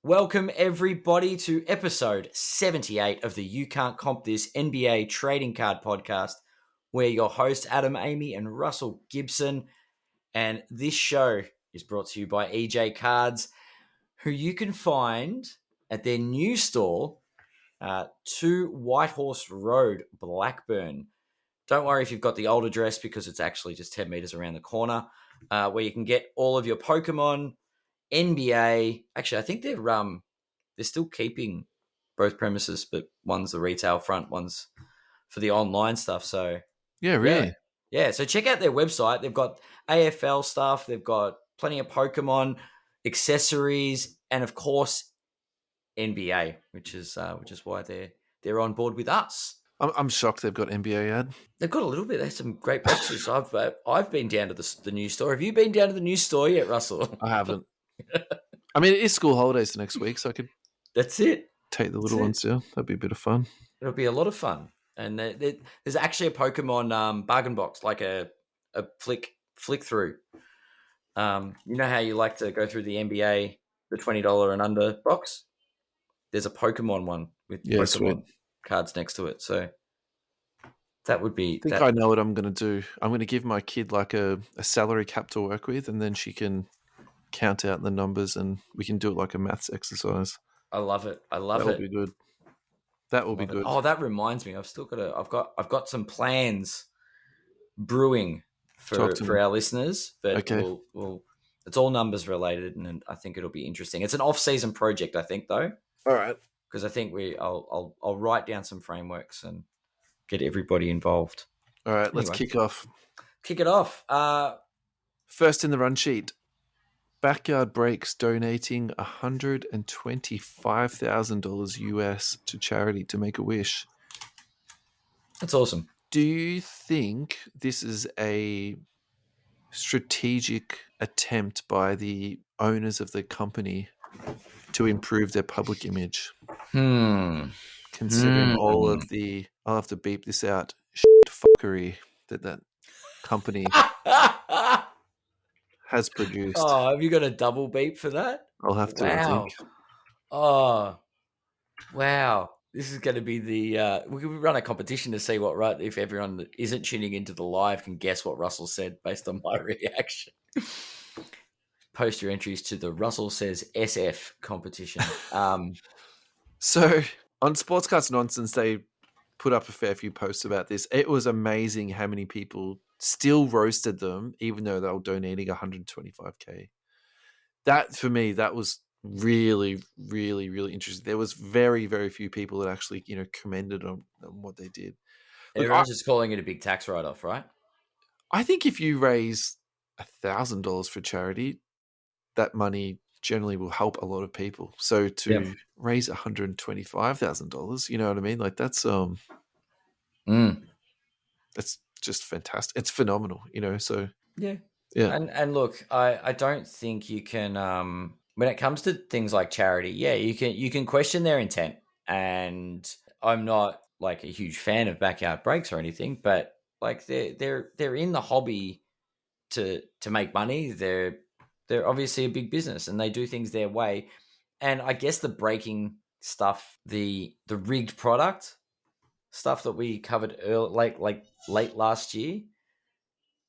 Welcome everybody to episode 78 of the You Can't Comp This NBA Trading Card Podcast. We're your hosts, Adam, Amy, and Russell Gibson. And this show is brought to you by EJ Cards, who you can find at their new store, 2 Whitehorse Road, Blackburn. Don't worry if you've got the old address because it's actually just 10 meters around the corner, where you can get all of your Pokemon, NBA. Actually, I think they're still keeping both premises, but one's the retail front, one's for the online stuff. So yeah, really, yeah. So check out their website. They've got AFL stuff. They've got plenty of Pokemon accessories, and of course NBA, which is why they're on board with us. I'm shocked they've got NBA ad. They've got a little bit. There's some great boxes. I've been down to the new store. Have you been down to the new store yet, Russell? I haven't. I mean, it is school holidays the next week, so I could. That's it. Take the little ones down. That'd be a bit of fun. It'll be a lot of fun. And there's actually a Pokemon bargain box, like a flick through. You know how you like to go through the NBA, the $20 and under box? There's a Pokemon one with Pokemon sweet cards next to it. So that would be... I think I know what I'm going to do. I'm going to give my kid like a salary cap to work with, and then she can count out the numbers and we can do it like a maths exercise. I love it. That will be good. That will be good. Oh, that reminds me. I've got some plans brewing for our listeners, but okay. we'll it's all numbers related, and I think it'll be interesting. It's an off-season project, I think, though. All right. Because I think I'll write down some frameworks and get everybody involved. All right, let's kick off. Kick it off. First in the run sheet, Backyard Breaks donating $125,000 US to charity to Make-A-Wish. That's awesome. Do you think this is a strategic attempt by the owners of the company to improve their public image? Considering all of the, I'll have to beep this out, fuckery that company has produced. Oh, have you got a double beep for that? I'll have to, I think. Oh, wow. This is going to be we could run a competition to see if everyone that isn't tuning into the live can guess what Russell said based on my reaction. Post your entries to the Russell Says SF competition. So on Sports Cards Nonsense, they put up a fair few posts about this. It was amazing how many people still roasted them, even though they were donating $125K. That, for me, that was really, really, really interesting. There was very, very few people that actually, commended on what they did. Everyone's just calling it a big tax write-off, right? I think if you raise $1,000 for charity, that money generally will help a lot of people. So to raise $125,000, you know what I mean? Like that's that's just fantastic. It's phenomenal, So yeah. And look, I don't think you can when it comes to things like charity, you can question their intent. And I'm not like a huge fan of Backyard Breaks or anything, but like they're in the hobby to make money. They're obviously a big business and they do things their way. And I guess the breaking stuff, the rigged product stuff that we covered late last year,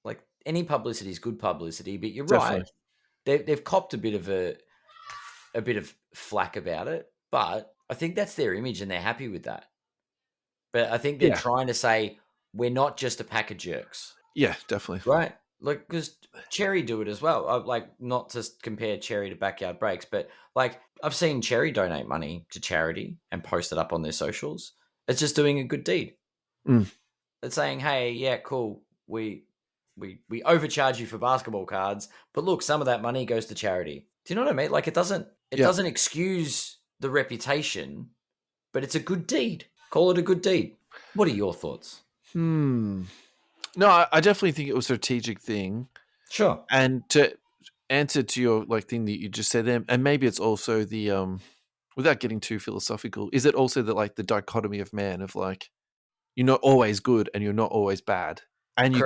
like any publicity is good publicity, but you're Definitely. Right. They've copped a bit of flack about it, but I think that's their image and they're happy with that. But I think they're trying to say we're not just a pack of jerks. Yeah, definitely. Right. Like, because Cherry do it as well. Not to compare Cherry to Backyard Breaks, but like I've seen Cherry donate money to charity and post it up on their socials. It's just doing a good deed. It's saying, hey, yeah, cool. We overcharge you for basketball cards, but look, some of that money goes to charity. Do you know what I mean? Like it doesn't excuse the reputation, but it's a good deed. Call it a good deed. What are your thoughts? No, I definitely think it was a strategic thing. Sure. And to answer to your thing that you just said there, and maybe it's also the without getting too philosophical, is it also the dichotomy of man of like you're not always good and you're not always bad. And you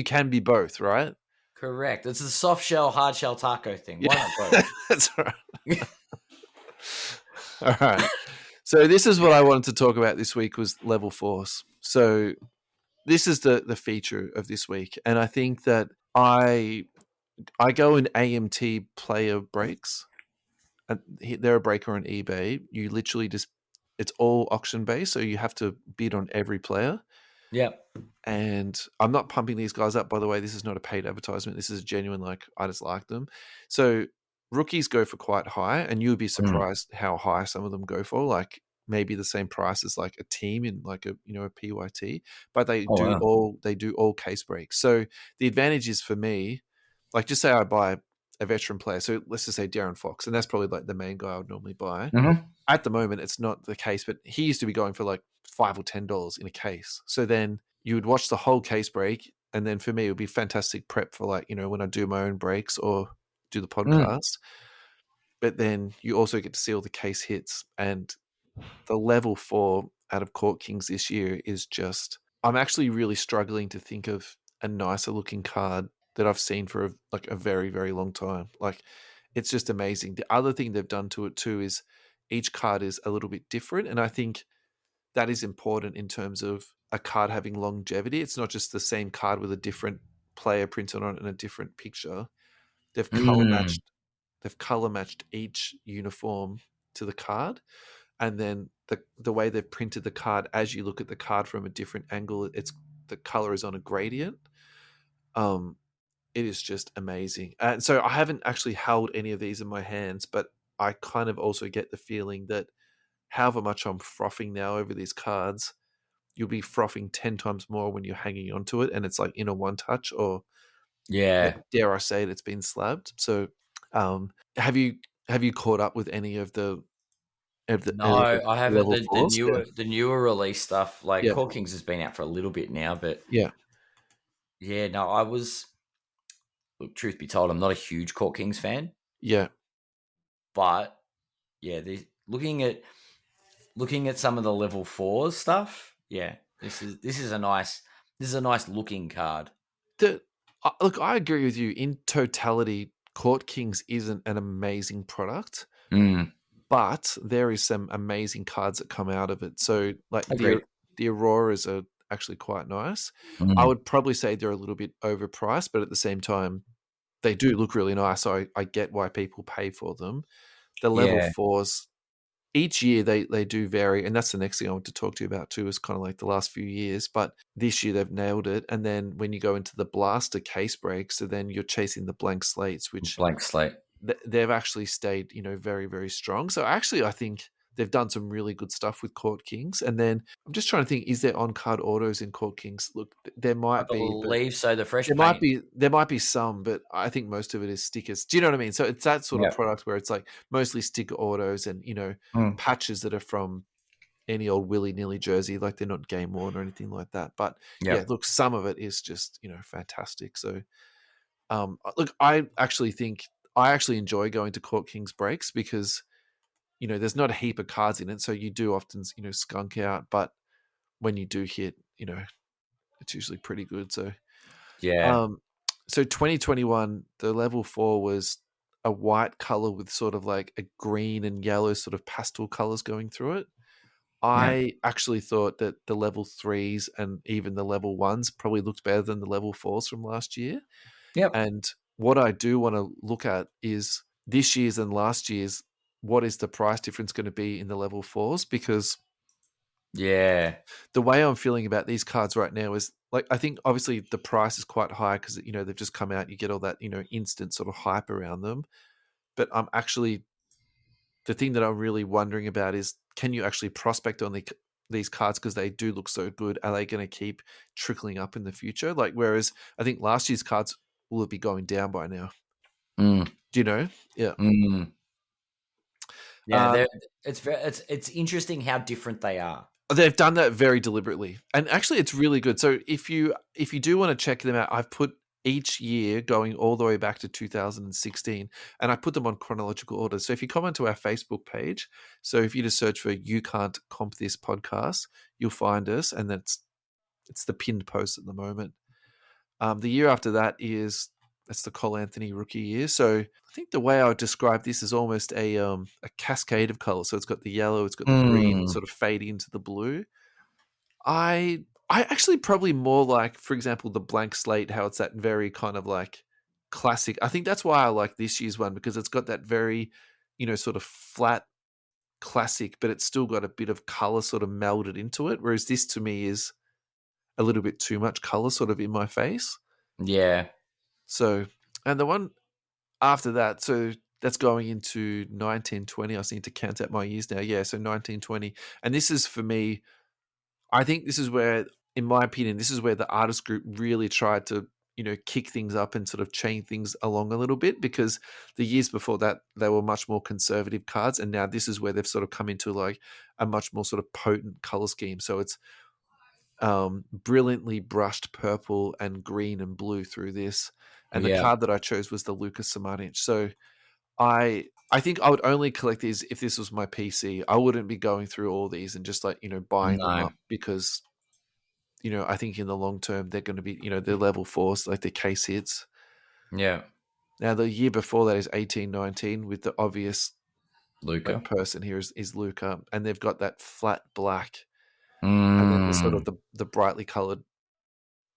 can be both, right? Correct. It's the soft shell, hard shell taco thing. Why not both? That's right. All right. So this is what I wanted to talk about this week was level fours. So this is the feature of this week, and I think that I go in AMT player breaks. And they're a breaker on eBay. You literally just it's all auction based, so you have to bid on every player. Yep. And I'm not pumping these guys up, by the way. This is not a paid advertisement. This is genuine, like, I just like them. So rookies go for quite high, and you'll be surprised how high some of them go for. Like maybe the same price as like a team in like a a PYT, but Oh, wow. they do all case breaks. So the advantage is for me, like just say I buy a veteran player. So let's just say Darren Fox, and that's probably like the main guy I would normally buy. Mm-hmm. At the moment, it's not the case, but he used to be going for like $5 or $10 in a case. So then you would watch the whole case break, and then for me, it would be fantastic prep for like when I do my own breaks or do the podcast. But then you also get to see all the case hits, and the level 4 out of Court Kings this year is just. I'm actually really struggling to think of a nicer looking card that I've seen for a very, very long time. Like, it's just amazing. The other thing they've done to it too is each card is a little bit different, and I think that is important in terms of a card having longevity. It's not just the same card with a different player printed on it and a different picture. They've color Mm. matched. They've color matched each uniform to the card, and then the way they've printed the card, as you look at the card from a different angle, it's the color is on a gradient. It is just amazing. And so I haven't actually held any of these in my hands, but I kind of also get the feeling that however much I'm frothing now over these cards, you'll be frothing 10 times more when you're hanging onto it and it's like in a one touch, or Yeah. dare I say it, it's been slabbed. So have you caught up with any of the No, any of the I haven't. level The fours? Yeah. newer release stuff, like Yeah. Core Kings has been out for a little bit now, but Yeah. yeah, no, I was. Look, truth be told, I'm not a huge Core Kings fan, Yeah. but yeah, looking at some of the level 4s stuff. Yeah, this is a nice looking card. Look, I agree with you. In totality, Court Kings isn't an amazing product, Mm, but there is some amazing cards that come out of it. So, like agreed. the Auroras are actually quite nice. I Mm, would probably say they're a little bit overpriced, but at the same time, they do look really nice. So I get why people pay for them. The level yeah, fours, each year they do vary, and that's the next thing I want to talk to you about too, is kind of like the last few years. But this year they've nailed it. And then when you go into the blaster case breaks, so then you're chasing the blank slates, which blank slate. they've actually stayed, very, very strong. So actually, I think they've done some really good stuff with Court Kings. And then I'm just trying to think, is there on card autos in Court Kings? Look, there I might be, but believe so. The fresh paint. there might be some, but I think most of it is stickers. Do you know what I mean? So it's that sort of Yeah. product where it's like mostly sticker autos and Mm, patches that are from any old willy-nilly jersey, like they're not game worn or anything like that. But yeah. yeah, look, some of it is just fantastic. So look, I actually enjoy going to Court Kings breaks because there's not a heap of cards in it, so you do often skunk out, but when you do hit, it's usually pretty good. So Yeah. um, so 2021, the level 4 was a white color with sort of like a green and yellow sort of pastel colors going through it. Yeah. I actually thought that the level 3s and even the level 1s probably looked better than the level 4s from last year. Yep. And what I do want to look at is this year's and last year's, what is the price difference going to be in the level 4s? Because Yeah. the way I'm feeling about these cards right now is, like, I think obviously the price is quite high because they've just come out. You get all that instant sort of hype around them. But I'm actually the thing that I'm really wondering about is, can you actually prospect on these cards because they do look so good? Are they going to keep trickling up in the future? Like, whereas I think last year's cards will be going down by now. Mm, Do you know? Yeah. mm. Yeah. Um, It's interesting how different they are. They've done that very deliberately, and actually, it's really good. So if you do want to check them out, I've put each year going all the way back to 2016, and I put them on chronological order. So if you come onto our Facebook page, so if you just search for "You Can't Comp This" podcast, you'll find us, and it's the pinned post at the moment. The year after that is That's the Cole Anthony rookie year. So I think the way I would describe this is almost a cascade of colors. So it's got the yellow, it's got the green, Mm. sort of fading into the blue. I actually probably more like, for example, the blank slate, how it's that very kind of like classic. I think that's why I like this year's one, because it's got that very, sort of flat classic, but it's still got a bit of color sort of melded into it. Whereas this to me is a little bit too much color sort of in my face. Yeah. So, and the one after that, so that's going into 1920. I need to count out my years now. Yeah, so 1920. And this is for me, I think this is where, in my opinion, this is where the artist group really tried to, kick things up and sort of chain things along a little bit, because the years before that, they were much more conservative cards. And now this is where they've sort of come into like a much more sort of potent color scheme. So it's brilliantly brushed purple and green and blue through this. And the Yeah. card that I chose was the Lucas Samanic. So I think I would only collect these if this was my PC. I wouldn't be going through all these and just like, buying them No. up, because, I think in the long term, they're going to be, they're level fours, like the case hits. Yeah. Now, the year before that is 1819 with the obvious Luca. like person here is Luca. And they've got that flat black and then the sort Mm. of the brightly colored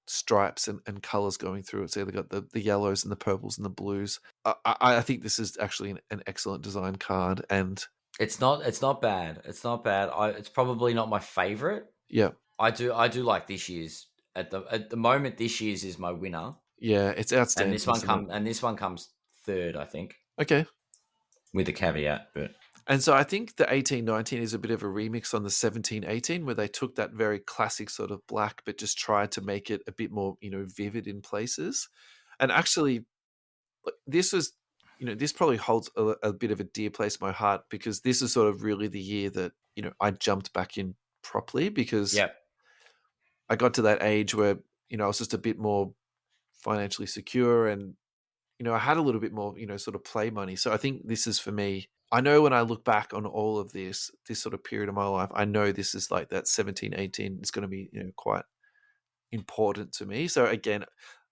stripes and colors going through it. So they've got the yellows and the purples and the blues. I think this is actually an excellent design card. And It's not bad. It's not bad. It's probably not my favorite. yeah, I do like this year's. At the moment, this year's is my winner, yeah, it's and outstanding, isn't it? this one comes third, I think, Okay. with a caveat. But And so I think the 1819 is a bit of a remix on the 1718, where they took that very classic sort of black, but just tried to make it a bit more, vivid in places. And actually, this was, this probably holds a bit of a dear place in my heart, because this is sort of really the year that, I jumped back in properly, because yeah, I got to that age where, I was just a bit more financially secure, and, I had a little bit more, sort of play money. So I think this is for me. I know when I look back on all of this sort of period of my life, I know this is like that 17, 18 is going to be, quite important to me. So again,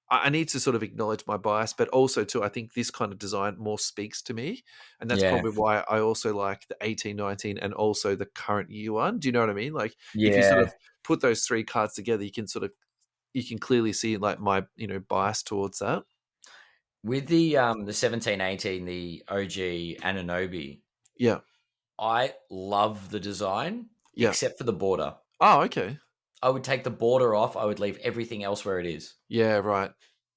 I need to sort of acknowledge my bias, but also too, I think this kind of design more speaks to me. And that's yeah, probably why I also like the 18, 19 and also the current year one. Do you know what I mean? Like if you sort yeah. of put those three cards together, you can clearly see like my, bias towards that. With the 1718, the OG Ananobi, Yeah. I love the design Yeah. except for the border. Oh, okay. I would take the border off. I would leave everything else where it is. Yeah, right.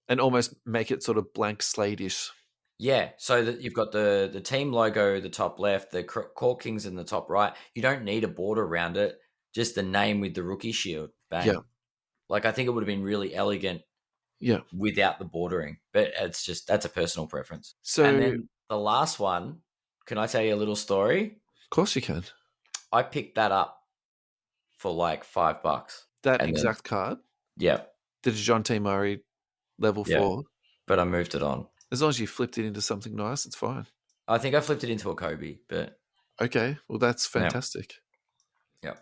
And almost make it sort of blank slate-ish. Yeah, so that you've got the team logo, the top left, the Court Kings in the top right. You don't need a border around it, just the name with the rookie shield. Bang. Yeah. Like, I think it would have been really elegant Yeah. without the bordering, but that's a personal preference. So, And then the last one, can I tell you a little story? of course you can. I picked that up for like $5. That And then, exact card, yeah, the DeJounte Murray level yeah, 4. but I moved it on. As long as you flipped it into something nice, it's fine. I think I flipped it into a Kobe, but Okay, well, that's fantastic. yeah.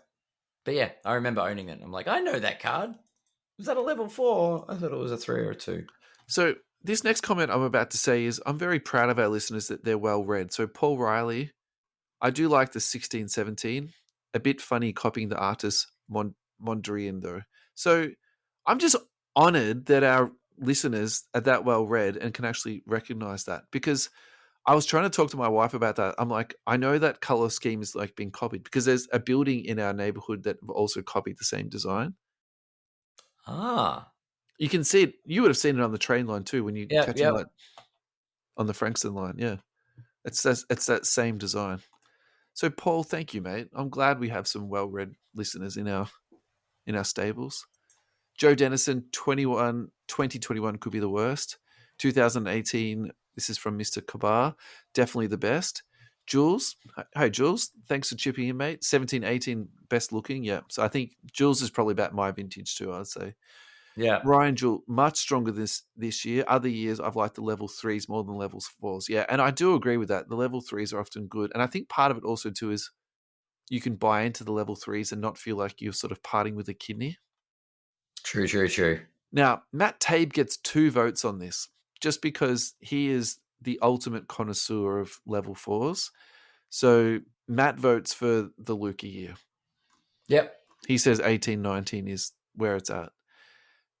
But yeah, I remember owning it. I'm like, I know that card. Was that a level 4? I thought it was a 3 or a 2. So this next comment I'm about to say is I'm very proud of our listeners that they're well read. So Paul Riley, I do like the 1617. A bit funny copying the artist Mondrian though. So I'm just honored that our listeners are that well read and can actually recognize that, because I was trying to talk to my wife about that. I'm like, I know that color scheme is like being copied, because there's a building in our neighborhood that also copied the same design. Ah. You can see it. You would have seen it on the train line too when you catch Yep. it on the Frankston line. Yeah, it's that same design. So Paul, thank you, mate. I'm glad we have some well-read listeners in our stables. Joe Dennison, 2021 could be the worst. 2018, this is from Mr. Kabar, definitely the best. Jules, hey Jules, thanks for chipping in, mate. 1718, best looking, yeah. So I think Jules is probably about my vintage too, I'd say. Yeah. Ryan Jewell, much stronger this year. Other years, I've liked the level 3s more than levels 4s. Yeah, and I do agree with that. The level 3s are often good. And I think part of it also too is you can buy into the level 3s and not feel like you're sort of parting with a kidney. True. Now, Matt Tabe gets 2 votes on this. just because he is the ultimate connoisseur of level 4s. So Matt votes for the Luka year. Yep. He says 18, 19 is where it's at.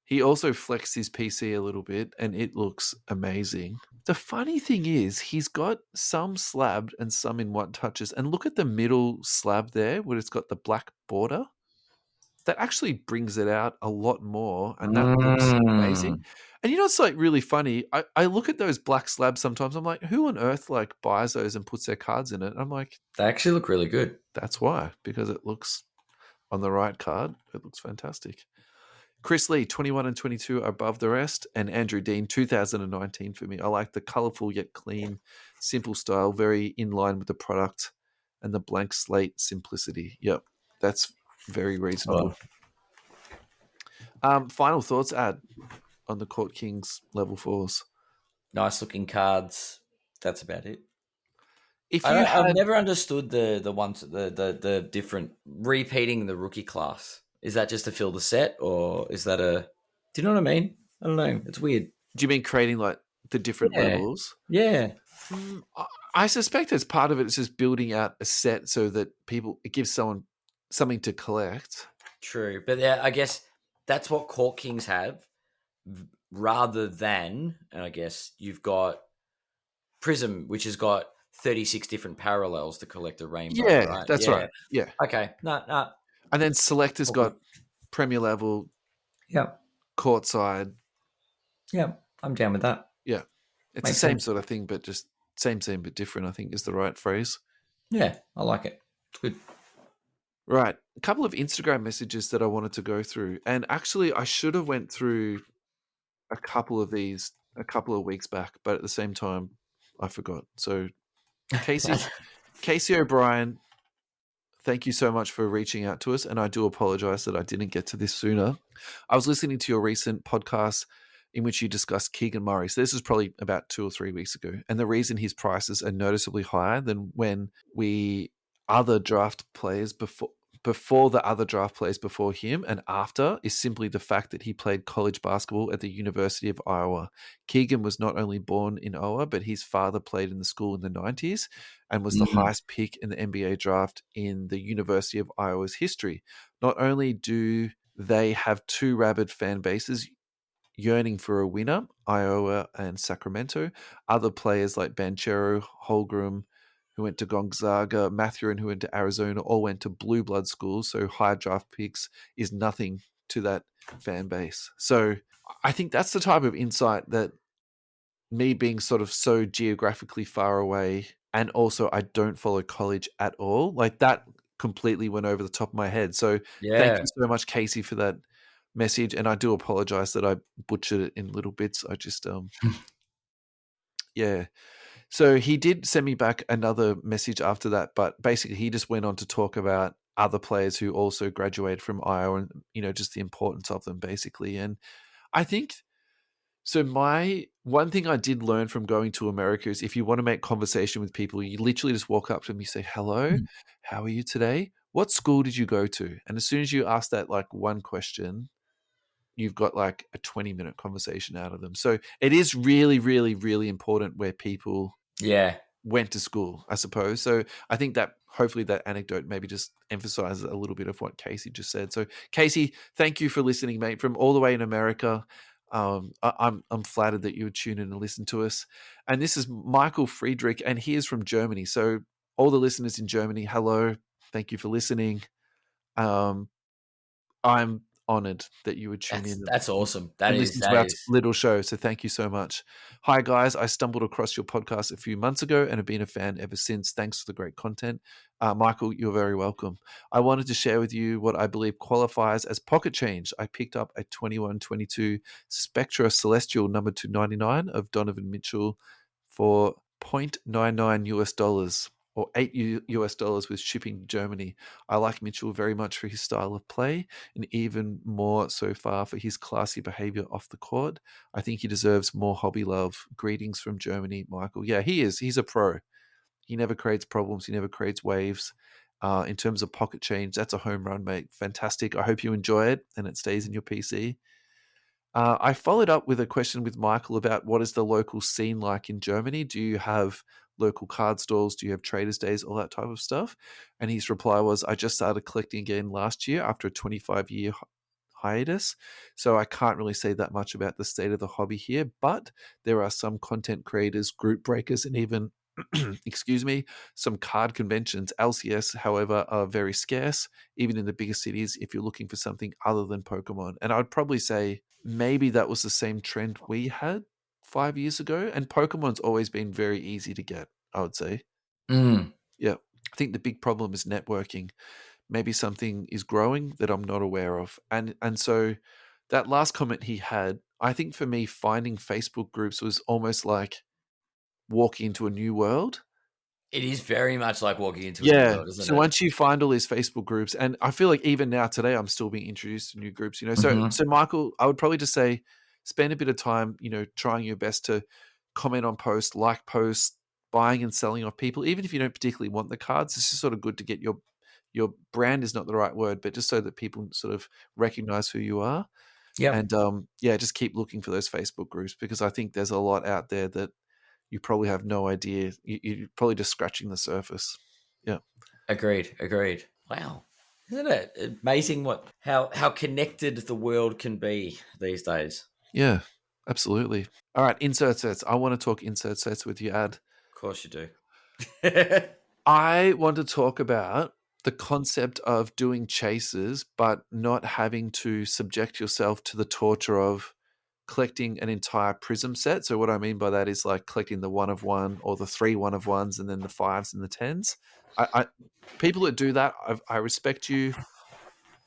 He also flexed his PC a little bit, and it looks amazing. The funny thing is, he's got some slabbed and some in white touches. And look at the middle slab there, where it's got the black border. That actually brings it out a lot more, and that looks amazing. And you know, it's like really funny. I look at those black slabs sometimes. I'm like, who on earth like buys those and puts their cards in it? I'm like, They actually look really good. that's why, because it looks on the right card. It looks fantastic. Chris Lee, 21 and 22 are above the rest, and Andrew Dean, 2019 for me. I like the colourful yet clean, simple style, very in line with the product, and the blank slate simplicity. Yep, that's very reasonable. Final thoughts, Ad, on the Court Kings level 4s. Nice looking cards. That's about it. If I've never understood the ones the different repeating the rookie class. Is that just to fill the set, or is that a? Do you know what I mean? I don't know. It's weird. Do you mean creating like the different levels? Yeah. I suspect as part of it, it's just building out a set so that it gives someone something to collect. True, but yeah, I guess that's what Court Kings have, rather than, and I guess you've got Prizm, which has got 36 different parallels to collect a rainbow. Yeah, right? that's right. Yeah. Okay. No. And then Selector's got Premier level, courtside. Yeah, I'm down with that. Yeah. It's the same sort of thing, but just same but different, I think is the right phrase. Yeah, I like it. It's good. Right. A couple of Instagram messages that I wanted to go through. And actually, I should have went through a couple of these a couple of weeks back, but at the same time, I forgot. So Casey O'Brien, thank you so much for reaching out to us. And I do apologize that I didn't get to this sooner. I was listening to your recent podcast in which you discussed Keegan Murray. So this is probably about 2 or 3 weeks ago. And the reason his prices are noticeably higher than when other draft players before the other draft players before him and after is simply the fact that he played college basketball at the University of Iowa. Keegan was not only born in Iowa, but his father played in the school in the 90s and was the highest pick in the NBA draft in the University of Iowa's history. Not only do they have two rabid fan bases yearning for a winner, Iowa and Sacramento, other players like Banchero, Holmgren, who went to Gonzaga, Mathurin, who went to Arizona, all went to blue blood schools. So high draft picks is nothing to that fan base. So I think that's the type of insight that me being sort of so geographically far away, and also I don't follow college at all, like that completely went over the top of my head. So thank you so much, Casey, for that message. And I do apologize that I butchered it in little bits. I just, yeah. So he did send me back another message after that, but basically he just went on to talk about other players who also graduated from Iowa and, you know, just the importance of them basically. And I think, so one thing I did learn from going to America is if you want to make conversation with people, you literally just walk up to them, you say, hello, how are you today? What school did you go to? And as soon as you ask that like one question, you've got like a 20-minute conversation out of them. So it is really, really, really important where people went to school, I suppose. So I think that hopefully that anecdote maybe just emphasizes a little bit of what Casey just said. So Casey, thank you for listening, mate, from all the way in America. I'm flattered that you would tune in and listen to us. And this is Michael Friedrich, and he is from Germany. So all the listeners in Germany, hello, thank you for listening. I'm honored that you would tune in. That's awesome. That is little show. So thank you so much. Hi guys, I stumbled across your podcast a few months ago and have been a fan ever since. Thanks for the great content. Michael, you're very welcome. I wanted to share with you what I believe qualifies as pocket change. I picked up a 21-22 Spectra Celestial number 299 of Donovan Mitchell for $0.99 US, or $8 US with shipping to Germany. I like Mitchell very much for his style of play, and even more so far for his classy behavior off the court. I think he deserves more hobby love. Greetings from Germany, Michael. Yeah, he is. He's a pro. He never creates problems. He never creates waves. In terms of pocket change, that's a home run, mate. Fantastic. I hope you enjoy it and it stays in your PC. I followed up with a question with Michael about what is the local scene like in Germany? Do you have local card stores? Do you have traders' days? All that type of stuff. And his reply was, I just started collecting again last year after a 25-year hiatus. So I can't really say that much about the state of the hobby here, but there are some content creators, group breakers, and even, excuse me, some card conventions. LCS, however, are very scarce, even in the bigger cities, if you're looking for something other than Pokemon. And I'd probably say maybe that was the same trend we had 5 years ago. And Pokemon's always been very easy to get, I would say. Mm. Yeah. I think the big problem is networking. Maybe something is growing that I'm not aware of. And so that last comment he had, I think for me, finding Facebook groups was almost like walking into a new world. It is very much like walking into a new Yeah. world, isn't So it? once you find all these Facebook groups, and I feel like even now today, I'm still being introduced to new groups, Mhm. So Michael, I would probably just say spend a bit of time, trying your best to comment on posts, like posts, buying and selling off people, even if you don't particularly want the cards. It's just sort of good to get your brand is not the right word, but just so that people sort of recognize who you are. Yep. And yeah, just keep looking for those Facebook groups, because I think there's a lot out there that you probably have no idea. You're probably just scratching the surface. Yeah. Agreed. Wow. Isn't it amazing how connected the world can be these days? Yeah, absolutely. All right, insert sets. I want to talk insert sets with you, Ad. Of course you do. I want to talk about the concept of doing chases, but not having to subject yourself to the torture of collecting an entire Prizm set. So what I mean by that is like collecting the 1 of 1 or the 3 1 of 1s and then the 5s and the 10s. I people that do that, I respect you.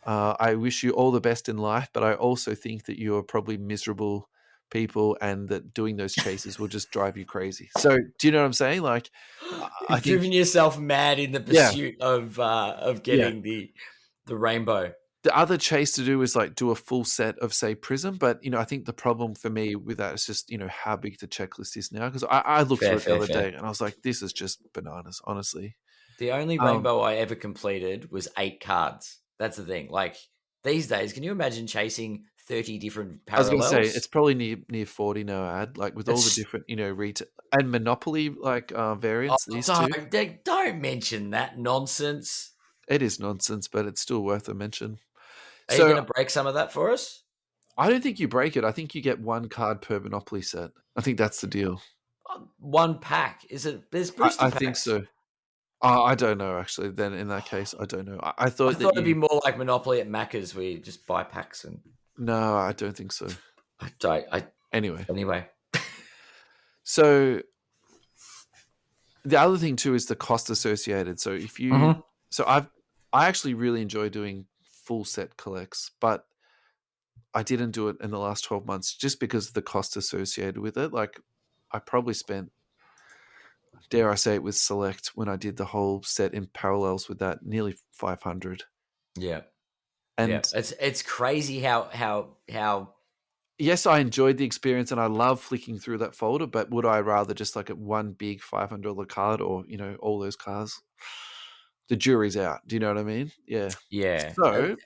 I wish you all the best in life, but I also think that you are probably miserable people, and that doing those chases will just drive you crazy. So, do you know what I'm saying? Like, I You've think, driven yourself mad in the yeah, pursuit of yeah. getting the rainbow. The other chase to do is like do a full set of, say, Prism. But I think the problem for me with that is just how big the checklist is now. Because I looked through Fair, it the fair, other fair. day and I was like, this is just bananas, honestly. The only Um, rainbow I ever completed was 8 cards. That's the thing. Like these days, can you imagine chasing 30 different I was going to say it's parallels? probably near 40 now. Ad like with all the It's different retail and Monopoly like oh, variants. These two. don't mention that nonsense. It is nonsense, but it's still worth a mention. Are you So going to break some of that for us? I don't think you break it. I think you get one card per Monopoly set. I think that's the deal. One pack. Is it? There's booster I think packs. so. I don't know, actually. Then in that case, I don't know. I I thought thought that it'd be you. more like Monopoly at Macca's where you just buy packs and No, I don't think so. I don't. Anyway, Anyway. so the other thing too is the cost associated. So if you, Mm-hmm. so I actually really enjoy doing full set collects, but I didn't do it in the last 12 months just because of the cost associated with it. Like I probably spent, dare I say it, with Select when I did the whole set in parallels with that, nearly 500. Yeah. Yeah. And It's crazy how yes, I enjoyed the experience and I love flicking through that folder, but would I rather just like a one big $500 card or, all those cards? The jury's out. Do you know what I mean? Yeah. yeah. So,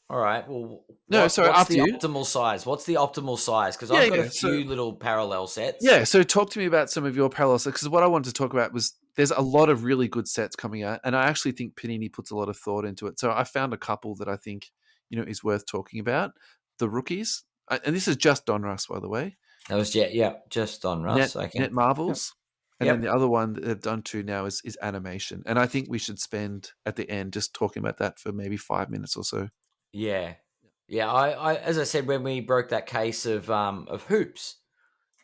All right. Well, no, sorry, what's after the you. optimal size? What's the optimal size? Because Yeah, I've got a yeah. So, few little parallel sets. yeah, so talk to me about some of your parallels because what I wanted to talk about was there's a lot of really good sets coming out, and I actually think Panini puts a lot of thought into it. So I found a couple that I think is worth talking about. The rookies, and this is just Donruss, by the way. That was just on Russ. Net Okay. Yep. Marvels, and then Yep. the other one that they've done too now is animation, and I think we should spend at the end just talking about that for maybe 5 minutes or so. Yeah. Yeah. I as I said when we broke that case of hoops,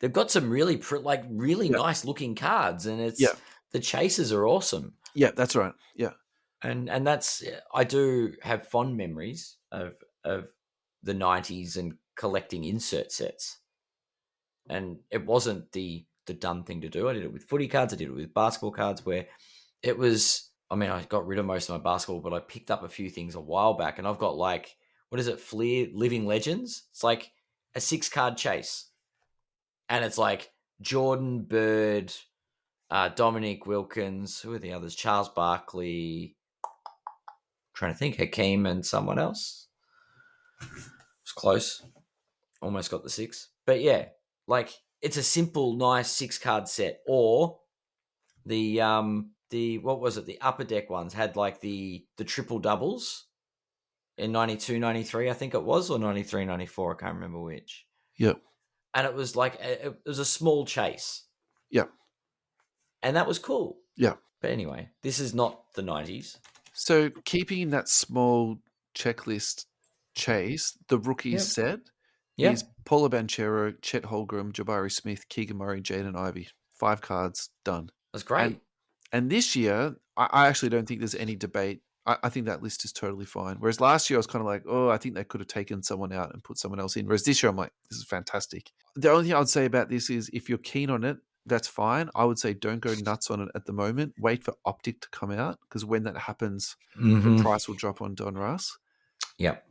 they've got some really Yeah, nice looking cards, and yeah, the chases are awesome. yeah. That's right. Yeah, And that's I do have fond memories of the 90s and collecting insert sets. And it wasn't the done thing to do. I did it with footy cards, I did it with basketball cards where it was I mean, I got rid of most of my basketball, but I picked up a few things a while back and I've got like what is it, Fleer Living Legends? It's like a 6 card chase. And it's like Jordan Bird, Dominic Wilkins, who are the others? Charles Barkley, trying to think, Hakeem and someone else. It's close. almost got the 6. But yeah, like it's a simple, nice 6-card set. Or the what was it? The upper deck ones had like the triple doubles in 92, 93, I think it was, or 93, 94. I can't remember which. Yep. And it was like it was a small chase. Yep. And that was cool. Yeah. But anyway, this is not the 90s. So keeping that small checklist chase, the rookies set is Paolo Banchero, Chet Holmgren, Jabari Smith, Keegan Murray, Jaden Ivey. 5 cards, done. That's great. And this year, I actually don't think there's any debate. I think that list is totally fine. Whereas last year, I was kind of like, oh, I think they could have taken someone out and put someone else in. Whereas this year, I'm like, this is fantastic. The only thing I would say about this is if you're keen on it, that's fine. I would say don't go nuts on it at the moment. Wait for Optic to come out, because when that happens, the price will drop on Donruss. Yep.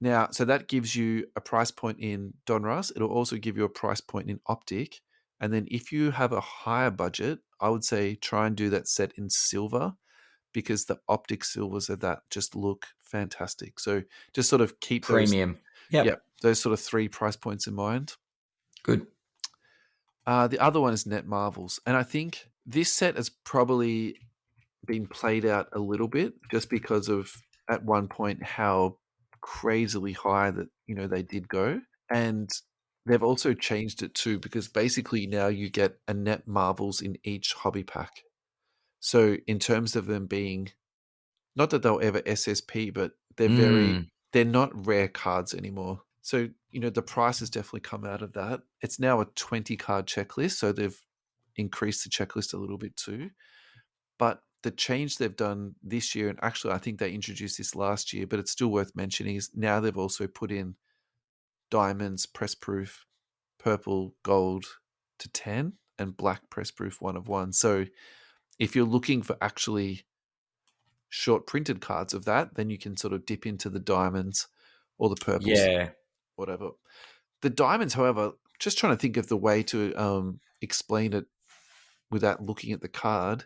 Now, so that gives you a price point in Donruss. It'll also give you a price point in Optic. And then if you have a higher budget, I would say try and do that set in silver, because the Optic silvers of that just look fantastic. So just sort of keep premium. Those sort of 3 price points in mind. Good. The other one is Net Marvels. And I think this set has probably been played out a little bit just because of at one point how crazily high that, they did go. And they've also changed it too, because basically now you get a Net Marvels in each hobby pack. So in terms of them being, not that they'll ever SSP, but they're not rare cards anymore. So, the price has definitely come out of that. It's now a 20-card checklist, so they've increased the checklist a little bit too. But the change they've done this year, and actually I think they introduced this last year, but it's still worth mentioning, is now they've also put in diamonds, press proof, purple, gold to 10, and black press proof 1 of 1. So if you're looking for actually short printed cards of that, then you can sort of dip into the diamonds or the purples. Yeah. Whatever. The diamonds, however, just trying to think of the way to explain it without looking at the card.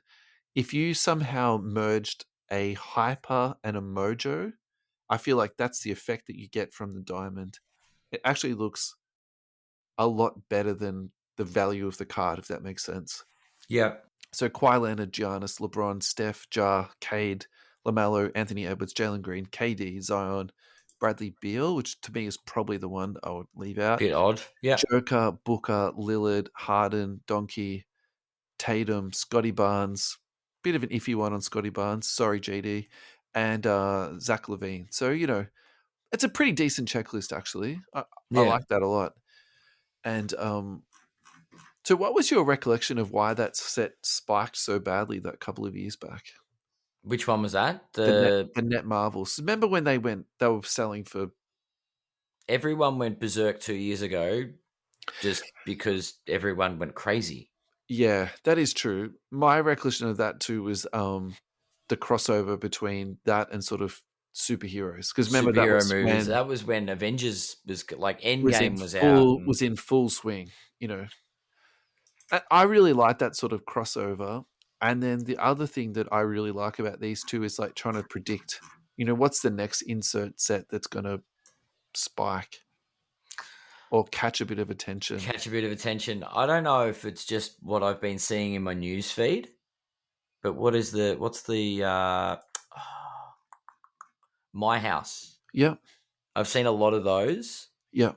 If you somehow merged a hyper and a mojo, I feel like that's the effect that you get from the diamond. It actually looks a lot better than the value of the card, if that makes sense. Yeah. So Kawhi Leonard, Giannis, LeBron, Steph, Ja, Cade, LaMelo, Anthony Edwards, Jalen Green, KD, Zion, Bradley Beal, which to me is probably the one I would leave out. Bit odd. Yeah. Joker, Booker, Lillard, Harden, Donkey, Tatum, Scotty Barnes. Bit of an iffy one on Scotty Barnes. Sorry, JD. And Zach LaVine. So, it's a pretty decent checklist, actually. I like that a lot. And so what was your recollection of why that set spiked so badly that couple of years back? Which one was that? The Net Marvels. Remember when they were selling for... Everyone went berserk 2 years ago just because everyone went crazy. Yeah, that is true. My recollection of that too was the crossover between that and sort of superheroes. Because remember that was when Avengers was like Endgame was out. Was in full swing, I really like that sort of crossover. And then the other thing that I really like about these two is like trying to predict, what's the next insert set that's going to spike or catch a bit of attention. I don't know if it's just what I've been seeing in my news feed, but what's the My House? Yeah. I've seen a lot of those. Yeah.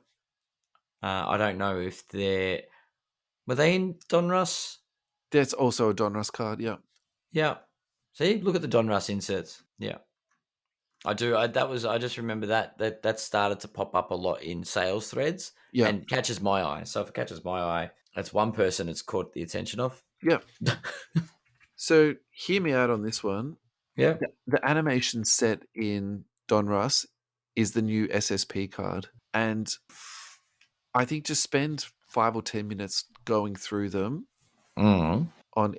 I don't know if were they in Donruss? That's also a Donruss card, yeah. Yeah. See, look at the Donruss inserts. Yeah. I do. I just remember that started to pop up a lot in sales threads and catches my eye. So if it catches my eye, that's one person it's caught the attention of. Yeah. So hear me out on this one. Yeah. The animation set in Donruss is the new SSP card. And I think just spend 5 or 10 minutes going through them on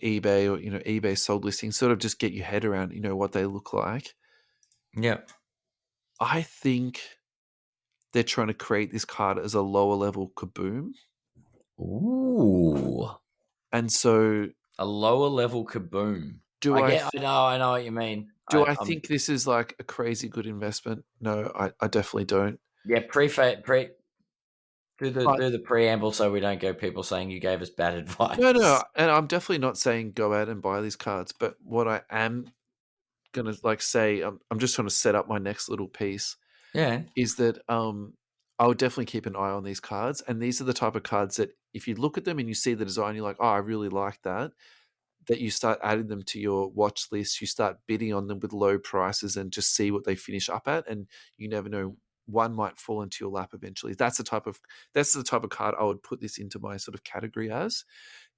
eBay or, eBay sold listings, sort of just get your head around, what they look like. Yeah. I think they're trying to create this card as a lower level Kaboom. Ooh. And so... a lower level Kaboom. I know what you mean. Do I think this is like a crazy good investment? No, I definitely don't. Yeah, Do But the preamble so we don't get people saying you gave us bad no, advice. and I'm definitely not saying go out and buy these cards. But what I am gonna say, I'm just trying to set up my next little piece. Yeah. Is that I would definitely keep an eye on these cards, and these are the type of cards that if you look at them and you see the design, you're like, oh, I really like that. That you start adding them to your watch list, you start bidding on them with low prices, and just see what they finish up at, and you never know. One might fall into your lap eventually. That's the type of card I would put this into my sort of category as.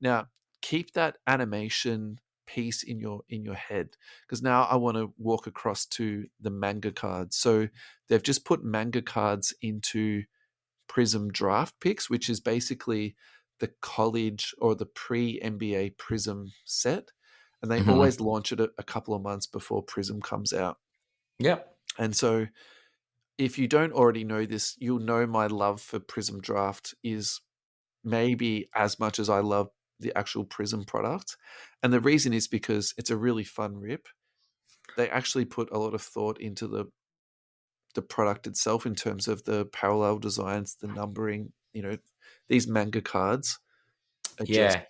Now, keep that animation piece in your head, because now I want to walk across to the manga cards. So they've just put manga cards into Prizm draft picks, which is basically the college or the pre-NBA Prizm set, and they Mhm. always launch it a couple of months before Prizm comes out. Yep. And so if you don't already know this, you'll know my love for Prizm draft is maybe as much as I love the actual Prizm product. And the reason is because it's a really fun rip. They actually put a lot of thought into the product itself in terms of the parallel designs, the numbering. These manga cards are just Yeah.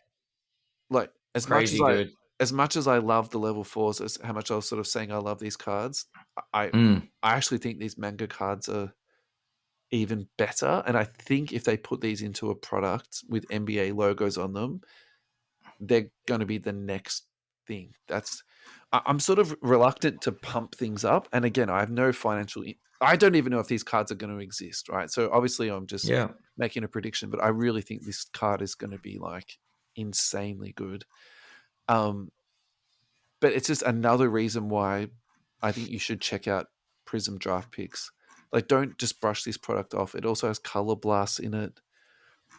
like Crazy good. as much as I love the level fours, as how much I was sort of saying I love these cards. I Mm. I actually think these manga cards are even better. And I think if they put these into a product with NBA logos on them, they're going to be the next thing. I'm sort of reluctant to pump things up. And again, I have no financial. I don't even know if these cards are going to exist, right? So obviously, I'm just Yeah. making a prediction, but I really think this card is going to be like insanely good. But it's just another reason why I think you should check out Prizm draft picks. Like, don't just brush this product off. It also has color blasts in it.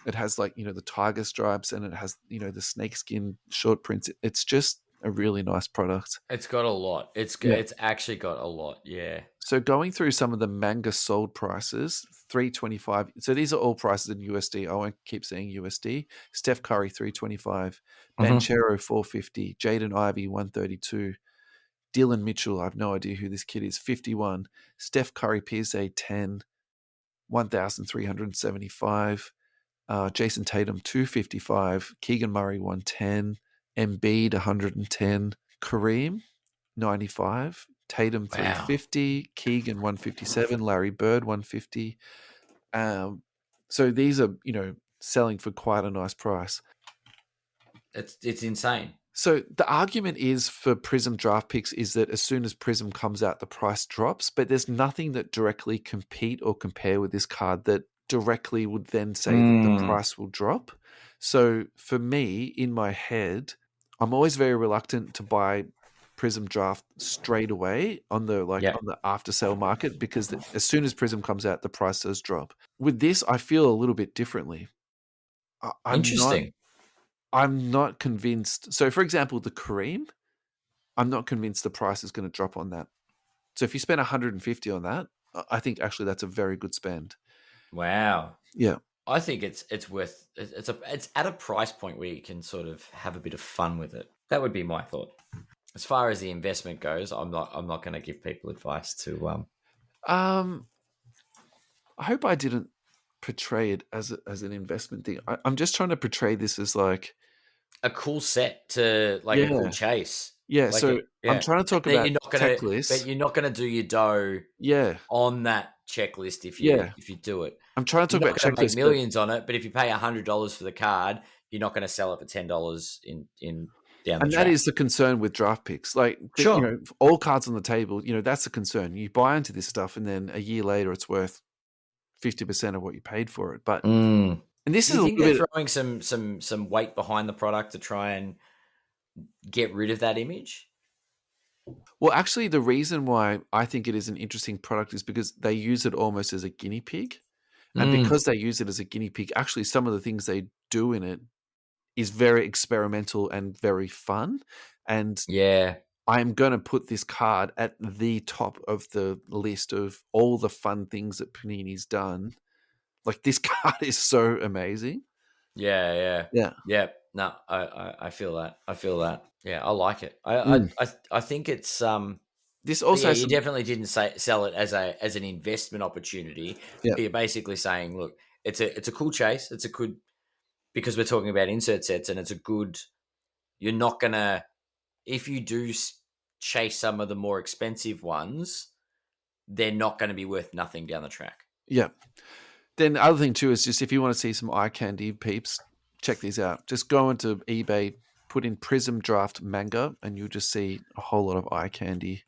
It has the tiger stripes, and it has the snakeskin short prints. It's just a really nice product. It's got a lot. Yeah. It's actually got a lot. Yeah. So going through some of the manga sold prices, 325. So these are all prices in USD. I won't keep saying USD. Steph Curry 325, Mhm. Banchero 450, Jaden Ivey 132, Dylan Mitchell, I have no idea who this kid is, 51, Steph Curry PSA 10, 1,375. Jason Tatum 255, Keegan Murray 110, Embiid 110, Kareem 95, Tatum Wow. 350, Keegan 157, Larry Bird 150. So these are selling for quite a nice price. It's insane. So the argument is for Prizm draft picks is that as soon as Prizm comes out, the price drops, but there's nothing that directly compete or compare with this card that directly would then say that the price will drop. So for me, in my head, I'm always very reluctant to buy Prizm draft straight away on the Yeah. on the after sale market, because as soon as Prizm comes out, the price does drop. With this, I feel a little bit differently. I'm not Interesting. I'm not convinced. So, for example, the Kareem, I'm not convinced the price is going to drop on that. So, if you spend 150 on that, I think actually that's a very good spend. Wow. Yeah. I think it's worth it's at a price point where you can sort of have a bit of fun with it. That would be my thought. As far as the investment goes, I'm not going to give people advice to Um, I hope I didn't portray it as an investment thing. I'm just trying to portray this as like, a cool set to like a cool yeah, chase. yeah. Like So it, I'm yeah. trying to talk That about you're not gonna, but checklists. you're not gonna do your dough Yeah, on that checklist yeah. if you do it. I'm trying to You're talk about not gonna make checklists, but millions on it, but if you pay $100 for the card, you're not gonna sell it for $10 in down the and that track. is the concern with draft picks. Like, Sure. all cards on the table. That's the concern. You buy into this stuff, and then a year later, it's worth 50% of what you paid for it. But Mm. and this Do is you a think little they're bit. throwing some weight behind the product to try and get rid of that image? Well, actually, the reason why I think it is an interesting product is because they use it almost as a guinea pig. And Mm. because they use it as a guinea pig, actually, some of the things they do in it is very experimental and very fun. And Yeah. I'm going to put this card at the top of the list of all the fun things that Panini's done. Like, this card is so amazing. Yeah, yeah, Yeah. yeah. No, I feel that. I feel that. Yeah, I like it. Mm. I think it's This but also yeah, has you some. definitely didn't sell it as an investment opportunity. Yeah. You're basically saying, look, it's a cool chase. It's a good, because we're talking about insert sets, and it's a good. You're not gonna, if you do chase some of the more expensive ones, they're not going to be worth nothing down the track. Yeah. Then the other thing too is just if you want to see some eye candy peeps, check these out. Just go into eBay, put in Prizm Draft Manga, and you'll just see a whole lot of eye candy.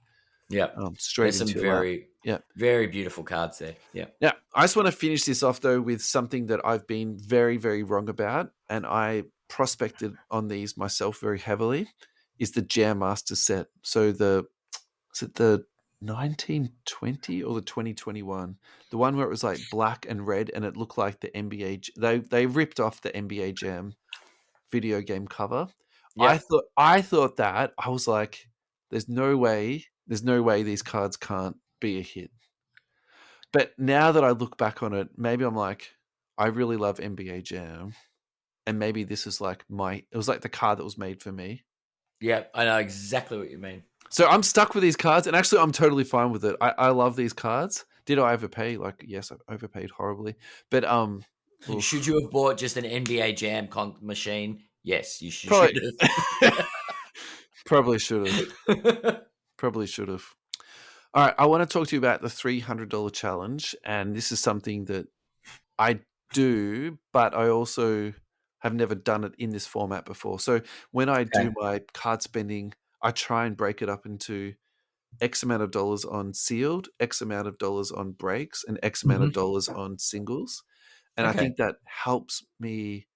Yeah, straight there's some into your lap. very beautiful cards there. Yeah. Yeah. I just want to finish this off though with something that I've been very, very wrong about, and I prospected on these myself very heavily, is the Jam Master set. So is it the 1920 or the 2021? The one where it was like black and red and it looked like the NBA. They ripped off the NBA Jam video game cover. Yeah. I thought that. I was like, there's no way these cards can't be a hit. But now that I look back on it, maybe I'm like, I really love NBA Jam. And maybe this is like it was like the card that was made for me. Yeah, I know exactly what you mean. So I'm stuck with these cards, and actually I'm totally fine with it. I love these cards. Did I overpay? Like, yes, I overpaid horribly. But should you have bought just an NBA Jam machine? Yes, you should have. Probably should have. Probably should have. All right, I want to talk to you about the $300 challenge, and this is something that I do, but I also have never done it in this format before. So when I do my card spending, I try and break it up into X amount of dollars on sealed, X amount of dollars on breaks, and X amount of dollars on singles. And I think that helps me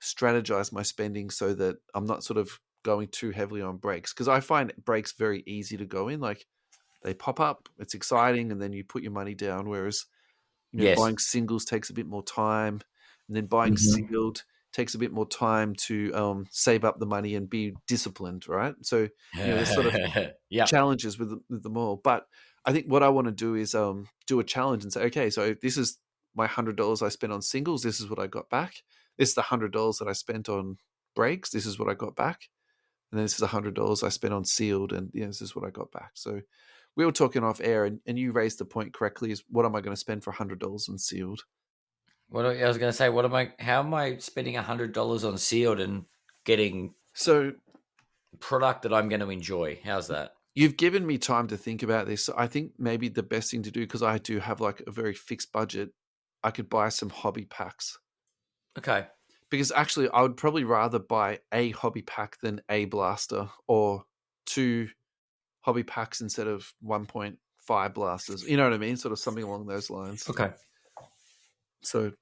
strategize my spending so that I'm not sort of going too heavily on breaks, because I find breaks very easy to go in. Like, they pop up, it's exciting, and then you put your money down. Whereas, buying singles takes a bit more time, and then buying sealed takes a bit more time to save up the money and be disciplined, right? So, there's sort of challenges with them all. But I think what I want to do is do a challenge and say, okay, so this is my $100 I spent on singles. This is what I got back. This is the $100 that I spent on breaks. This is what I got back. And then this is $100 I spent on sealed, and this is what I got back. So we were talking off air, and you raised the point correctly: is what am I going to spend for $100 on sealed? What I was going to say, how am I spending $100 on sealed and getting product that I'm going to enjoy? How's that? You've given me time to think about this. So I think maybe the best thing to do, because I do have like a very fixed budget, I could buy some hobby packs. Okay. Because actually, I would probably rather buy a hobby pack than a blaster, or 2 hobby packs instead of 1.5 blasters. You know what I mean? Sort of something along those lines. Okay. So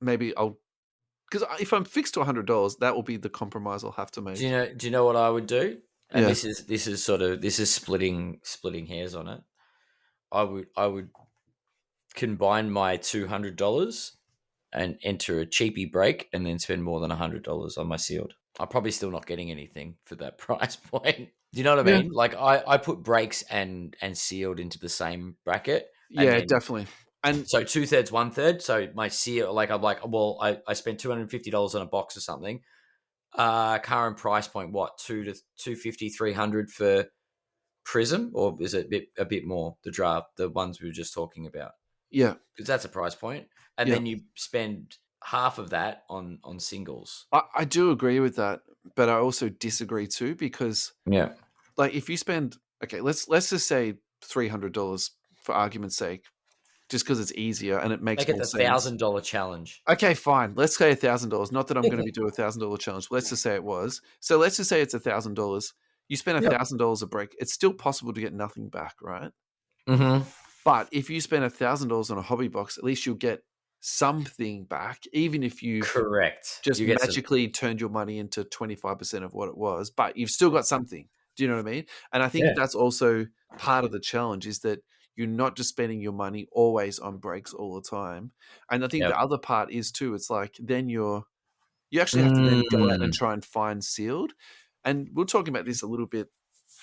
maybe because if I'm fixed to $100, that will be the compromise I'll have to make. Do you know what I would do? And this is splitting hairs on it. I would combine my $200 and enter a cheapy break, and then spend more than $100 on my sealed. I'm probably still not getting anything for that price point. Do you know what I mean? Like, I put breaks and sealed into the same bracket. Yeah, definitely. And so 2/3, 1/3. So my seal, like, I'm like, well, I spent $250 on a box or something. Current price point, what, $250, $300 for Prizm, or is it a bit more? The ones we were just talking about. Yeah, because that's a price point, and then you spend half of that on singles. I do agree with that, but I also disagree too, because like, if you spend, okay, let's just say $300 for argument's sake, just because it's easier and it makes more sense. $1,000 challenge. Okay, fine. Let's say $1,000. Not that I'm going to be doing $1,000 challenge. But let's just say it was. So let's just say it's $1,000. You spend $1,000 a break. It's still possible to get nothing back, right? Mm-hmm. But if you spend $1,000 on a hobby box, at least you'll get something back, even if you've just magically turned your money into 25% of what it was. But you've still got something. Do you know what I mean? And I think that's also part of the challenge, is that you're not just spending your money always on breaks all the time. And I think the other part is too, it's like, then you actually have to then go out and try and find sealed. And we're talking about this a little bit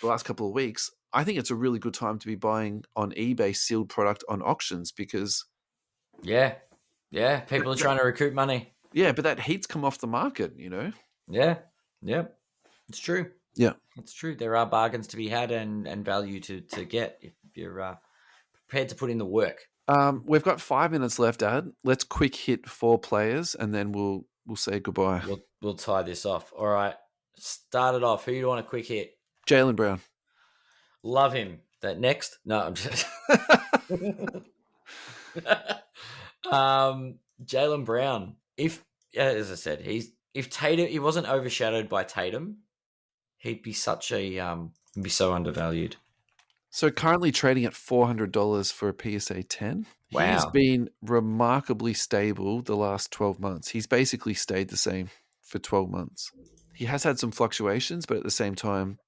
the last couple of weeks. I think it's a really good time to be buying on eBay sealed product on auctions, because people are trying to recoup money. Yeah, but that heat's come off the market, Yeah, it's true. Yeah, it's true. There are bargains to be had and value to get if you're prepared to put in the work. We've got 5 minutes left, Ad. Let's quick hit 4 players, and then we'll say goodbye. We'll tie this off. All right. Start it off. Who do you want a quick hit? Jaylen Brown. Love him. That next? No, I'm just Jaylen Brown. If, as I said, if Tatum, he wasn't overshadowed by Tatum, he'd be be so undervalued. So currently trading at $400 for a PSA 10. Wow. He's been remarkably stable the last 12 months. He's basically stayed the same for 12 months. He has had some fluctuations, but at the same time,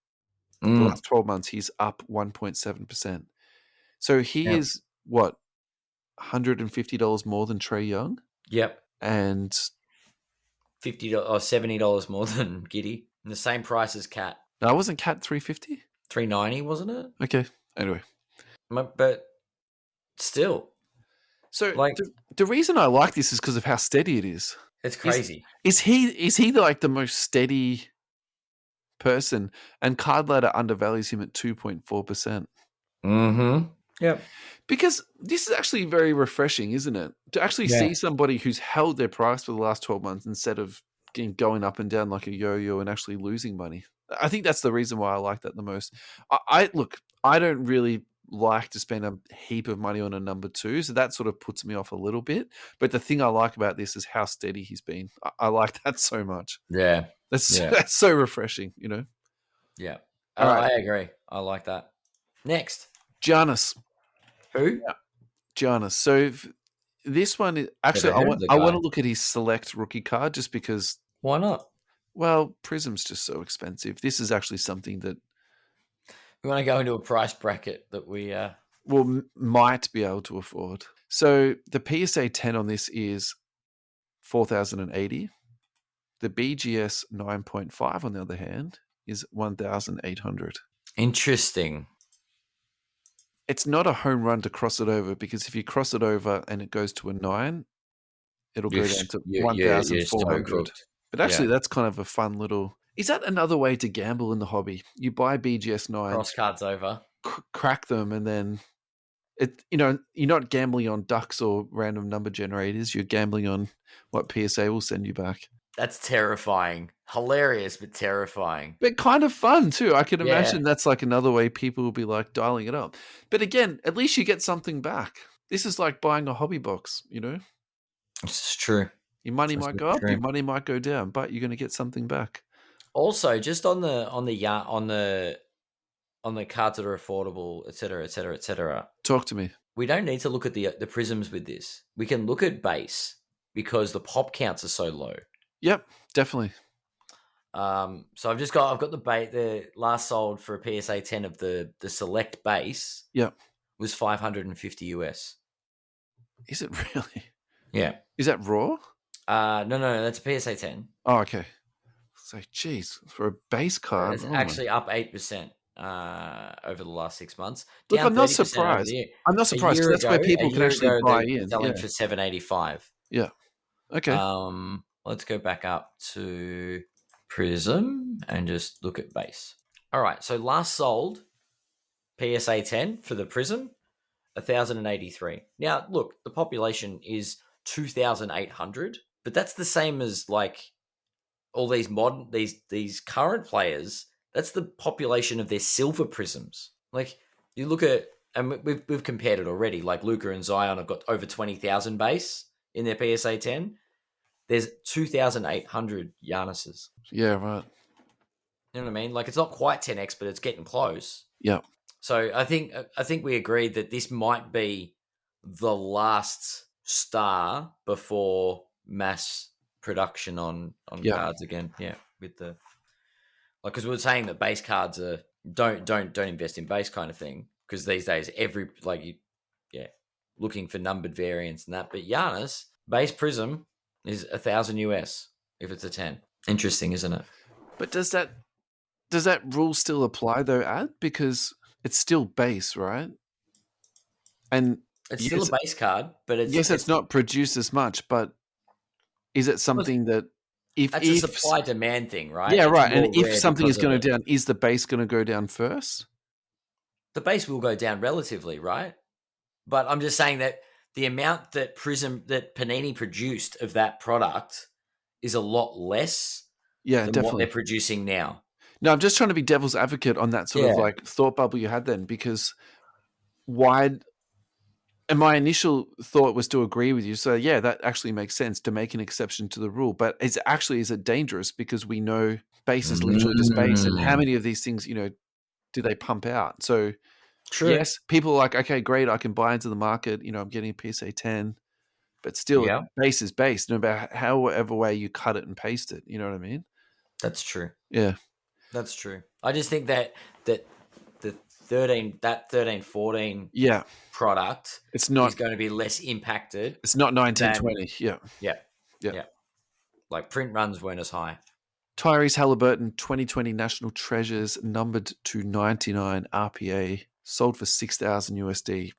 the last 12 months, he's up 1.7%. So he is, what, $150 more than Trae Young? Yep. And $50 or $70 more than Giddy. And the same price as Cat. No, wasn't Cat $350? $390, wasn't it? Okay. Anyway. But still. So the reason I like this is because of how steady it is. It's crazy. Is he like the most steady person? And Card Ladder undervalues him at 2.4%. Mm-hmm. Yep. Because this is actually very refreshing, isn't it? To actually see somebody who's held their price for the last 12 months instead of going up and down like a yo-yo and actually losing money. I think that's the reason why I like that the most. I don't really like to spend a heap of money on a number 2, so that sort of puts me off a little bit. But the thing I like about this is how steady he's been. I like that so much. Yeah. That's so refreshing, you know? Yeah. All right. I agree. I like that. Next. Giannis. Who? Yeah. Giannis. So this one is actually I want to look at his select rookie card just because. Why not? Well, Prizm's just so expensive. This is actually something that we want to go into a price bracket that we might be able to afford. So the PSA 10 on this is 4,080. The BGS 9.5 on the other hand is 1,800. Interesting. It's not a home run to cross it over because if you cross it over and it goes to a 9, it'll go down to 1,400. But actually, that's kind of a fun little. Is that another way to gamble in the hobby? You buy BGS 9, cross cards over, crack them, and then you're not gambling on ducks or random number generators. You're gambling on what PSA will send you back. That's terrifying. Hilarious, but terrifying. But kind of fun too. I can imagine that's like another way people will be like dialing it up. But again, at least you get something back. This is like buying a hobby box, you know? This is true. Your money might go up, your money might go down, but you're going to get something back. Also, just on the cards that are affordable, et cetera, et cetera, et cetera. Talk to me. We don't need to look at the Prizms with this. We can look at base because the pop counts are so low. Yep, definitely. So I've got the last sold for a PSA 10 of the select base. Yep, was $550 US. Is it really? Yeah. Is that raw? No, that's a PSA 10. Oh, okay. So, geez, for a base card, it's actually up 8% over the last 6 months. Look, I'm not surprised. I'm not surprised. That's where people can actually buy in. Selling for $785. Yeah. Okay. Let's go back up to Prizm and just look at base. All right. So last sold PSA 10 for the Prizm, 1,083. Now, look, the population is 2,800, but that's the same as like all these modern, these current players. That's the population of their silver Prizms. Like you look at, and we've compared it already. Like Luka and Zion have got over 20,000 base in their PSA 10. There's 2,800 Giannis's. Yeah, right. You know what I mean? Like it's not quite 10x, but it's getting close. Yeah. So I think we agreed that this might be the last star before mass production on cards again. Yeah, with the because we were saying that base cards are don't invest in base kind of thing because these days looking for numbered variants and that. But Giannis base Prizm is 1,000 US if it's a 10. Interesting, isn't it? But does that rule still apply though, Ad? Because it's still base, right? And it's still a base card, but it's not produced as much. But is it something that if a supply demand thing, right? Yeah, right. And if something is going to go down, is the base going to go down first? The base will go down relatively, right? But I'm just saying that the amount that Panini produced of that product is a lot less Yeah, than what they're definitely. producing now. No, I'm just trying to be devil's advocate on that sort of Yeah. like thought bubble you had then, because why? And my initial thought was to agree with you. So yeah, that actually makes sense to make an exception to the rule. But is it dangerous, because we know base is literally just base, and how many of these things do they pump out? So True. yes, people are like, okay, great, I can buy into the market. I'm getting a PSA 10, but still, Yeah, base is base, no matter however way you cut it and paste it. You know what I mean? that's true. Yeah. That's true. I just think that the 13-14 Yeah. product It's is not going to be less impacted it's not than 1920. Yeah. yeah, Yeah. yeah. Like print runs weren't as high. Tyrese Haliburton 2020 National Treasures, numbered to 99 RPA, sold for 6,000 USD.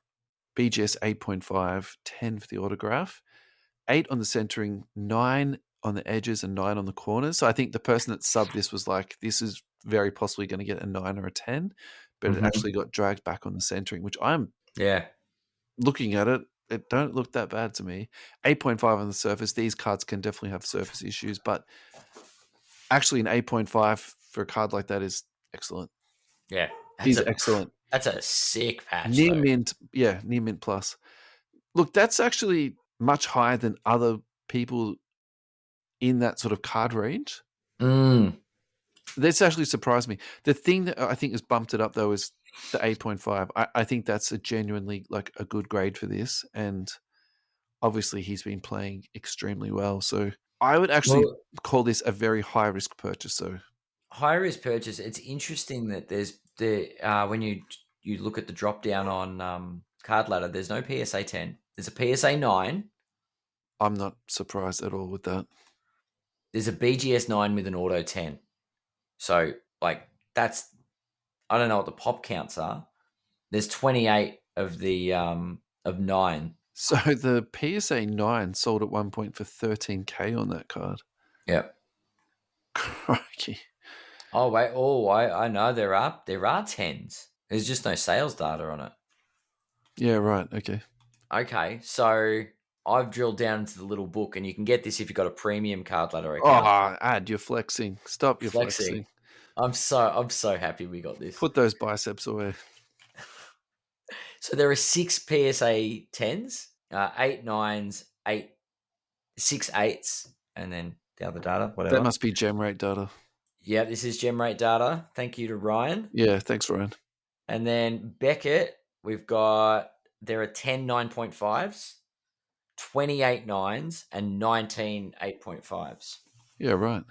BGS 8.5, 10 for the autograph, 8 on the centering, 9 on the edges, and 9 on the corners. So I think the person that subbed this was like, this is very possibly going to get a 9 or a 10, but it actually got dragged back on the centering, which I'm looking at it. It don't look that bad to me. 8.5 on the surface. These cards can definitely have surface issues, but actually an 8.5 for a card like that is excellent. Yeah, He's excellent. That's a sick patch. Near though. mint, yeah, near mint plus. Look, that's actually much higher than other people in that sort of card range. This actually surprised me. The thing that I think has bumped it up, though, is the 8.5. I think that's a genuinely like a good grade for this, and obviously he's been playing extremely well. So I would actually call this a very high risk purchase. So high risk purchase. It's interesting that there's when you look at the drop down on card ladder, there's no PSA 10. There's a PSA 9. I'm not surprised at all with that. There's a BGS 9 with an auto 10. So like that's, I don't know what the pop counts are. There's 28 of the of 9. So the PSA 9 sold at one point for 13K on that card. Yep. Crikey. Oh wait, I know there are 10s. There's just no sales data on it. Yeah, right. Okay, so I've drilled down into the little book, and you can get this if you've got a premium card ladder account. You're flexing. Stop your flexing. I'm so happy we got this. Put those biceps away. So there are 6 PSA 10s, 8 9s, 6 8s, and then the other data, whatever. That must be gem rate data. Yeah, this is gem rate data. Thank you to Ryan. Yeah, thanks, Ryan. And then Beckett, there are 10 9.5s, 28 9s, and 19 8.5s. Yeah, right.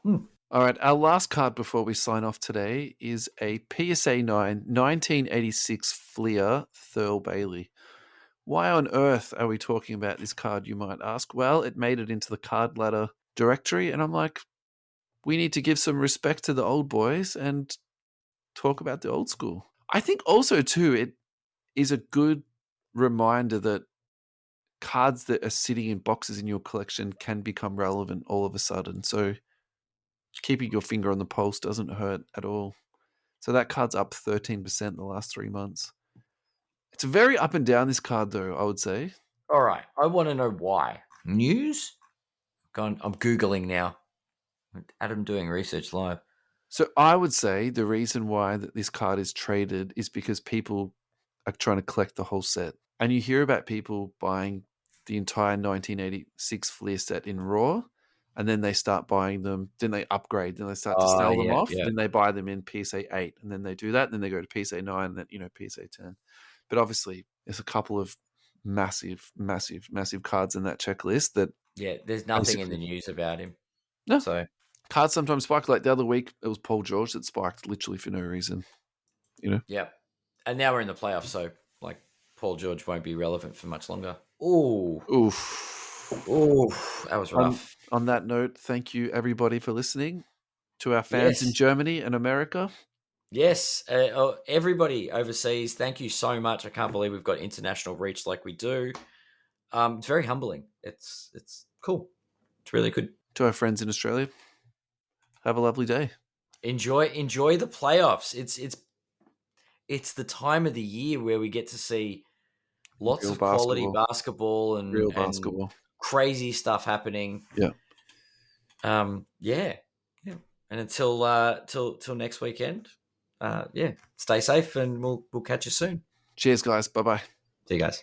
All right, our last card before we sign off today is a PSA 9 1986 Fleer Thurl Bailey. Why on earth are we talking about this card, you might ask? Well, it made it into the card ladder directory, and I'm like, we need to give some respect to the old boys and talk about the old school. I think also, too, it is a good reminder that cards that are sitting in boxes in your collection can become relevant all of a sudden. So keeping your finger on the pulse doesn't hurt at all. So that card's up 13% in the last 3 months. It's very up and down, this card, though, I would say. All right. I want to know why. News? I'm Googling now. Adam doing research live. So I would say the reason why that this card is traded is because people are trying to collect the whole set. And you hear about people buying the entire 1986 Fleer set in Raw, and then they start buying them, then they upgrade, then they start to sell them off, then they buy them in PSA 8, and then they do that, and then they go to PSA 9, and then, PSA 10. But obviously, there's a couple of massive cards in that checklist that... Yeah, there's nothing in the news about him. No. So cards sometimes spike. Like the other week, it was Paul George that spiked literally for no reason. Yeah. And now we're in the playoffs, so like Paul George won't be relevant for much longer. Oof. That was rough. On that note, thank you everybody for listening. To our fans in Germany and America. Yes. Everybody overseas, thank you so much. I can't believe we've got international reach like we do. It's very humbling. It's cool. It's really good. To our friends in Australia, have a lovely day. Enjoy the playoffs. It's the time of the year where we get to see lots Real of quality basketball. basketball Real and basketball. crazy stuff happening. Yeah. Yeah. And until till next weekend, stay safe, and we'll catch you soon. Cheers, guys. Bye-bye. See you guys.